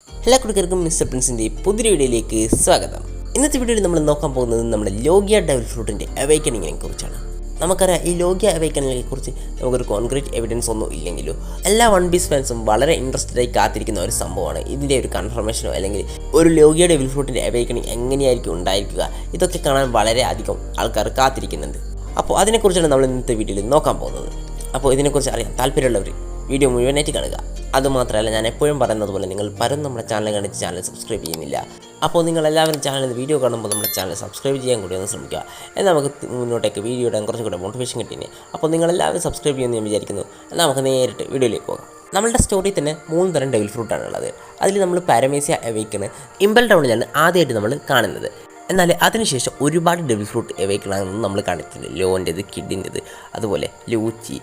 എല്ലാ കുട്ടികൾക്കും മിസ്റ്റർ പ്രിൻസിൻ്റെ പുതിയ വീഡിയോയിലേക്ക് സ്വാഗതം. ഇന്നത്തെ വീഡിയോയിൽ നമ്മൾ നോക്കാൻ പോകുന്നത് നമ്മുടെ ലോഗിയ ഡെവിൾ ഫ്രൂട്ടിൻ്റെ അവേക്കനിങ്ങിനെ കുറിച്ചാണ്. നമുക്കറിയാം, ഈ ലോഗിയ അവേക്കനിങ്ങിനെ കുറിച്ച് നമുക്കൊരു കോൺക്രീറ്റ് എവിഡൻസ് ഒന്നും ഇല്ലെങ്കിലും എല്ലാ വൺ പീസ് ഫാൻസും വളരെ ഇൻട്രസ്റ്റഡ് ആയി കാത്തിരിക്കുന്ന ഒരു സംഭവമാണ് ഇതിൻ്റെ ഒരു കൺഫർമേഷനോ അല്ലെങ്കിൽ ഒരു ലോഗിയ ഡെവിൾ ഫ്രൂട്ടിൻ്റെ അവേക്കനിങ് എങ്ങനെയായിരിക്കും ഉണ്ടായിരിക്കുക, ഇതൊക്കെ കാണാൻ വളരെ അധികം ആൾക്കാർ കാത്തിരിക്കുന്നുണ്ട്. അപ്പോൾ അതിനെക്കുറിച്ചാണ് നമ്മൾ ഇന്നത്തെ വീഡിയോയിൽ നോക്കാൻ പോകുന്നത്. അപ്പോൾ ഇതിനെക്കുറിച്ച് അറിയാൻ താല്പര്യമുള്ളവർ വീഡിയോ മുഴുവനായിട്ട് കാണുക. അതുമാത്രമല്ല, ഞാൻ എപ്പോഴും പറയുന്നത് പോലെ നിങ്ങൾ പലരും നമ്മുടെ ചാനൽ കണ്ടിട്ട് ചാനൽ സബ്സ്ക്രൈബ് ചെയ്യുന്നില്ല. അപ്പോൾ നിങ്ങളെല്ലാവരും ചാനൽ വീഡിയോ കാണുമ്പോൾ നമ്മുടെ ചാനൽ സബ്സ്ക്രൈബ് ചെയ്യാൻ കൂടി ഒന്ന് ശ്രമിക്കുക. എന്നാൽ നമുക്ക് മുന്നോട്ടേക്ക് വീഡിയോ ഇടാൻ കുറച്ചും കൂടെ മോട്ടിവേഷൻ കിട്ടിയേ. അപ്പോൾ നിങ്ങളെല്ലാവരും സബ്സ്ക്രൈബ് ചെയ്യുമെന്ന് ഞാൻ വിചാരിക്കുന്നു. എന്നാൽ നമുക്ക് നേരിട്ട് വീഡിയോയിലേക്ക് പോകാം. നമ്മളുടെ സ്റ്റോറിയിൽ തന്നെ 3 തരം ഡെവിൾ ഫ്രൂട്ടാണുള്ളത്. അതിൽ നമ്മൾ പാരമേസിയ അവേക്കണ് ഇമ്പൽ ടൗണിലാണ് ആദ്യമായിട്ട് നമ്മൾ കാണുന്നത്. എന്നാൽ അതിനുശേഷം ഒരുപാട് ഡെവിൾ ഫ്രൂട്ട് അവേക്കണാണെന്ന് നമ്മൾ കണ്ടിട്ടുണ്ട്. ലോൻ്റേത്, കിഡിൻ്റേത്, അതുപോലെ ലൂച്ചി,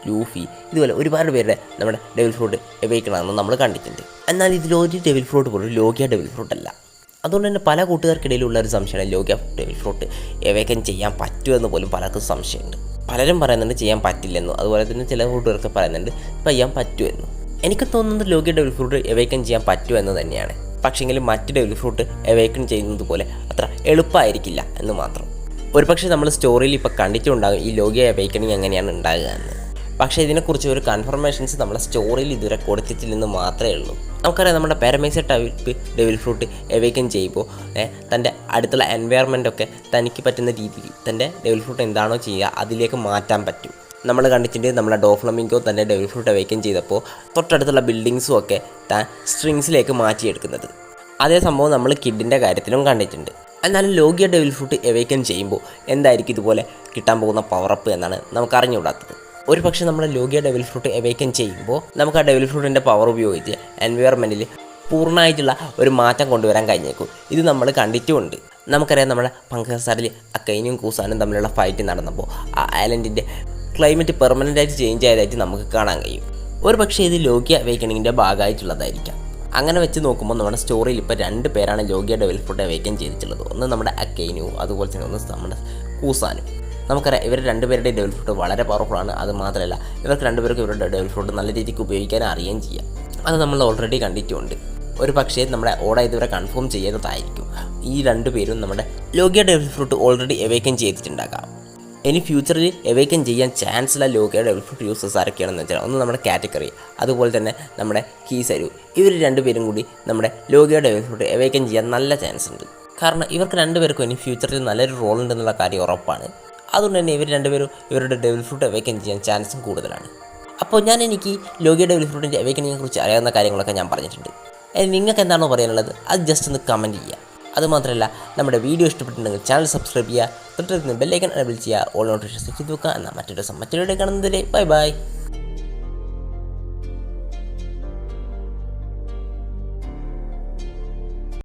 ലൂഫി, ഇതുപോലെ ഒരുപാട് പേരുടെ നമ്മുടെ ഡെവിൾ ഫ്രൂട്ട് അവേക്കണാണെന്ന് നമ്മൾ കണ്ടിട്ടുണ്ട്. എന്നാൽ ഇതിലൊരു ഡെവിൾ ഫ്രൂട്ട് പോലും ലോഗിയ ഡെവിൾ ഫ്രൂട്ട് അല്ല. അതുകൊണ്ട് തന്നെ പല കൂട്ടുകാർക്കിടയിലുള്ള ഒരു സംശയമാണ് ലോഗിയ ഡെവിൾ ഫ്രൂട്ട് അവേക്കൻ ചെയ്യാൻ പറ്റുമെന്ന് പോലും പലർക്കും സംശയമുണ്ട്. പലരും പറയുന്നുണ്ട് ചെയ്യാൻ പറ്റില്ലെന്നും, അതുപോലെ തന്നെ ചില കൂട്ടുകാർക്ക് പറയുന്നുണ്ട് ചെയ്യാൻ പറ്റുമെന്നും. എനിക്ക് തോന്നുന്നത് ലോഗിയ ഡെവിൾ ഫ്രൂട്ട് അവേക്കൻ ചെയ്യാൻ പറ്റുമെന്ന് തന്നെയാണ്. പക്ഷേങ്കിലും മറ്റ് ഡെവിൾ ഫ്രൂട്ട് അവേക്കൻ ചെയ്യുന്നത് പോലെ അത്ര എളുപ്പമായിരിക്കില്ല എന്ന് മാത്രം. ഒരു പക്ഷേ നമ്മൾ സ്റ്റോറിയിൽ ഇപ്പോൾ കണ്ടിട്ടുണ്ടാകും ഈ ലോഗിയ അവേക്കനിങ് എങ്ങനെയാണ് ഉണ്ടാകുക എന്ന്. പക്ഷേ ഇതിനെക്കുറിച്ച് ഒരു കൺഫർമേഷൻസ് നമ്മളെ സ്റ്റോറിയിൽ ഇതുവരെ കൊടുത്തിട്ടില്ലെന്ന് മാത്രമേ ഉള്ളൂ. നമുക്കറിയാം, നമ്മുടെ പാരമേസിയ ടൈപ്പ് ഡെവിൾ ഫ്രൂട്ട് അവേക്കൻ ചെയ്യുമ്പോൾ തൻ്റെ അടുത്തുള്ള എൻവയറമെൻറ്റൊക്കെ തനിക്ക് പറ്റുന്ന രീതിയിൽ തൻ്റെ ഡെവിൾ ഫ്രൂട്ട് എന്താണോ ചെയ്യുക അതിലേക്ക് മാറ്റാൻ പറ്റും. നമ്മൾ കണ്ടിട്ടുണ്ട് നമ്മുടെ ഡോഫ്ലമിങ്കോ തൻ്റെ ഡെവിൾ ഫ്രൂട്ട് അവേക്കൻ ചെയ്തപ്പോൾ തൊട്ടടുത്തുള്ള ബിൽഡിങ്സും ഒക്കെ താൻ സ്ട്രിങ്സിലേക്ക് മാറ്റിയെടുക്കുന്നത്. അതേ സംഭവം നമ്മൾ കിഡിൻ്റെ കാര്യത്തിലും കണ്ടിട്ടുണ്ട്. എന്നാലും ലോഗിയ ഡെവിൾ ഫ്രൂട്ട് അവേക്കൻ ചെയ്യുമ്പോൾ എന്തായിരിക്കും ഇതുപോലെ കിട്ടാൻ പോകുന്ന പവറപ്പ് എന്നാണ് നമുക്ക് അറിഞ്ഞുകൂടാത്തത്. ഒരു പക്ഷേ നമ്മൾ ലോഗിയ ഡെവിൾ ഫ്രൂട്ട് അവേക്കൻ ചെയ്യുമ്പോൾ നമുക്ക് ആ ഡെവിൾ ഫ്രൂട്ടിൻ്റെ പവർ ഉപയോഗിച്ച് എൻവയറമെൻറ്റിൽ പൂർണ്ണമായിട്ടുള്ള ഒരു മാറ്റം കൊണ്ടുവരാൻ കഴിഞ്ഞേക്കും. ഇത് നമ്മൾ കണ്ടിട്ടുമുണ്ട്. നമുക്കറിയാം, നമ്മുടെ പങ്കസാറിൽ അക്കൈനും കൂസാനും തമ്മിലുള്ള ഫൈറ്റ് നടന്നപ്പോൾ ആ ഐലൻഡിൻ്റെ ക്ലൈമറ്റ് പെർമനൻ്റായിട്ട് ചേഞ്ച് ആയതായിട്ട് നമുക്ക് കാണാൻ കഴിയും. ഒരു പക്ഷേ ഇത് ലോഗിയ അവേക്കനിങ്ങിൻ്റെ ഭാഗമായിട്ടുള്ളതായിരിക്കാം. അങ്ങനെ വെച്ച് നോക്കുമ്പോൾ നമ്മുടെ സ്റ്റോറിയിൽ ഇപ്പോൾ 2 പേരാണ് ലോഗിയ ഡെവിൾ ഫ്രൂട്ട് അവേക്കൻ ചെയ്തിട്ടുള്ളത്. ഒന്ന് നമ്മുടെ അക്കൈനു, അതുപോലെ തന്നെ ഒന്ന് നമ്മുടെ കൂസാനും. നമുക്കറിയാം, ഇവർ 2 പേരുടെ ഡെവിൾ ഫ്രൂട്ട് വളരെ പവർഫുള്ളാണ്. അത് മാത്രമല്ല, ഇവർക്ക് 2 പേർക്കും ഇവരുടെ ഡെവിൾ ഫ്രൂട്ട് നല്ല രീതിക്ക് ഉപയോഗിക്കാൻ അറിയുകയും ചെയ്യാം. അത് നമ്മൾ ഓൾറെഡി കണ്ടിട്ടുമുണ്ട്. ഒരു പക്ഷേ നമ്മുടെ ഓട ഇതുവരെ കൺഫേം ചെയ്യുന്നതായിരിക്കും. ഈ 2 പേരും നമ്മുടെ ലോഗിയ ഡെവിൾ ഫ്രൂട്ട് ഓൾറെഡി അവേക്കൻ ചെയ്തിട്ടുണ്ടാകാം. ഇനി ഫ്യൂച്ചറിൽ അവേക്കൻ ചെയ്യാൻ ചാൻസുള്ള ലോഗിയ ഡെവിൾ ഫ്രൂട്ട് യൂസേഴ്സ് ആരൊക്കെയാണെന്ന് വെച്ചാൽ, ഒന്ന് നമ്മുടെ കാറ്റഗറി, അതുപോലെ തന്നെ നമ്മുടെ കീസരു. ഇവർ 2 പേരും കൂടി നമ്മുടെ ലോഗിയ ഡെവിൾ ഫ്രൂട്ട് അവേക്കൻ ചെയ്യാൻ നല്ല ചാൻസ് ഉണ്ട്. കാരണം ഇവർക്ക് 2 പേർക്കും ഇനി ഫ്യൂച്ചറിൽ നല്ലൊരു റോൾ ഉണ്ടെന്നുള്ള കാര്യം ഉറപ്പാണ്. അതുകൊണ്ട് തന്നെ ഇവർ 2 പേരും ഇവരുടെ ഡെവിൾ ഫ്രൂട്ട് അവേക്കൻ ചെയ്യാൻ ചാൻസും കൂടുതലാണ്. അപ്പോൾ എനിക്ക് ലോഗിയ ഡെവിൾ ഫ്രൂട്ടിൻ്റെ അവേക്കനിങ്ങിനെ കുറിച്ച് അറിയാവുന്ന കാര്യങ്ങളൊക്കെ ഞാൻ പറഞ്ഞിട്ടുണ്ട്. നിങ്ങൾക്ക് എന്താണോ പറയാനുള്ളത് അത് ജസ്റ്റ് ഒന്ന് കമൻറ്റ് ചെയ്യുക. അതുമാത്രമല്ല, നമ്മുടെ വീഡിയോ ഇഷ്ടപ്പെട്ടിട്ടുണ്ടെങ്കിൽ ചാനൽ സബ്സ്ക്രൈബ് ചെയ്യുക, തൊട്ടടുത്ത് ബെല്ലൈക്കൺ എനേബിൾ ചെയ്യുക, ഓൾ നോട്ടിഫിക്കേഷൻ സെറ്റ് ചെയ്ത് വെക്കുക. എന്നാൽ മറ്റൊരു വീഡിയോ കാണുന്നതുവരെ ബൈ ബൈ.